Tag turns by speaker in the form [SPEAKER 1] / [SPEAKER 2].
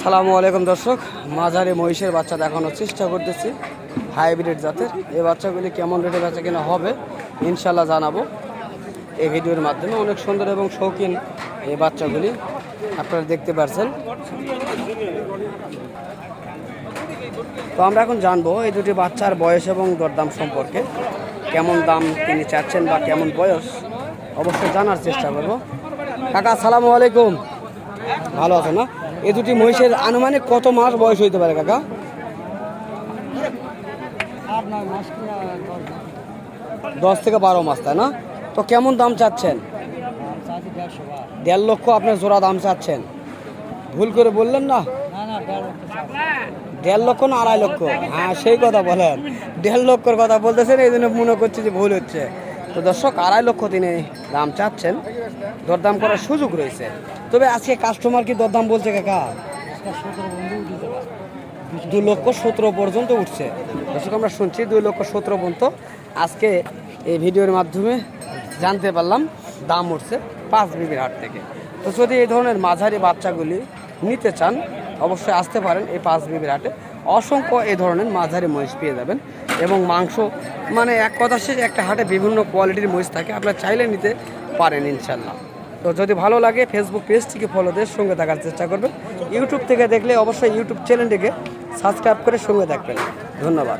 [SPEAKER 1] সালামু আলাইকুম দর্শক, মাঝারি মহিষের বাচ্চা দেখানোর চেষ্টা করতেছি হাইব্রিড জাতের। এই বাচ্চাগুলি কেমন রেটে বেচা কিনা হবে ইনশাল্লাহ জানাবো এই ভিডিওর মাধ্যমে। অনেক সুন্দর এবং শৌখিন এই বাচ্চাগুলি আপনারা দেখতে পাচ্ছেন। তো আমরা এখন জানবো এই দুটি বাচ্চার বয়স এবং দরদাম সম্পর্কে, কেমন দাম তিনি চাচ্ছেন বা কেমন বয়স অবশ্যই জানার চেষ্টা করব। কাকা আসসালামু আলাইকুম, ভালো আছো না? এই দুটি মহিষের আনুমানিক কত মাস বয়স হইতে পারে কাকা? 10 থেকে 12 মাস, তাই না? তো কেমন দাম চাচ্ছেন? 1.5 লক্ষ আপনার জোড়া দাম চাচ্ছেন? ভুল করে বললেন না? 1.5 লক্ষ না 2.5 লক্ষ? হ্যাঁ সেই কথা বলেন, 1.5 লক্ষর কথা বলতেছেন, এই জন্য মনে করছি যে ভুল হচ্ছে। তো দর্শক 2.5 লক্ষ তিনি দাম চাচ্ছেন, দরদাম করার সুযোগ রয়েছে। তবে আজকে কাস্টমার কি দরদাম বলছে কাকা? 2,17,00,000 পর্যন্ত উঠছে। দর্শক আমরা শুনছি 2,17,00,000 পর্যন্ত আজকে এই ভিডিওর মাধ্যমে জানতে পারলাম দাম উঠছে পাঁচবিবির হাট থেকে। তো যদি এই ধরনের মাঝারি বাচ্চাগুলি নিতে চান অবশ্যই আসতে পারেন এই পাঁচবিবির হাটে। অসংখ্য এই ধরনের মাঝারি মহিষ পেয়ে যাবেন এবং মাংস, মানে এক কথা শেষ, একটা হাটে বিভিন্ন কোয়ালিটির মহিষ থাকে, আপনারা চাইলে নিতে পারেন ইনশাল্লাহ। তো যদি ভালো লাগে ফেসবুক পেজটিকে ফলো দিয়ে সঙ্গে থাকার চেষ্টা করবেন। ইউটিউব থেকে দেখলে অবশ্যই ইউটিউব চ্যানেলটিকে সাবস্ক্রাইব করে সঙ্গে থাকবেন। ধন্যবাদ।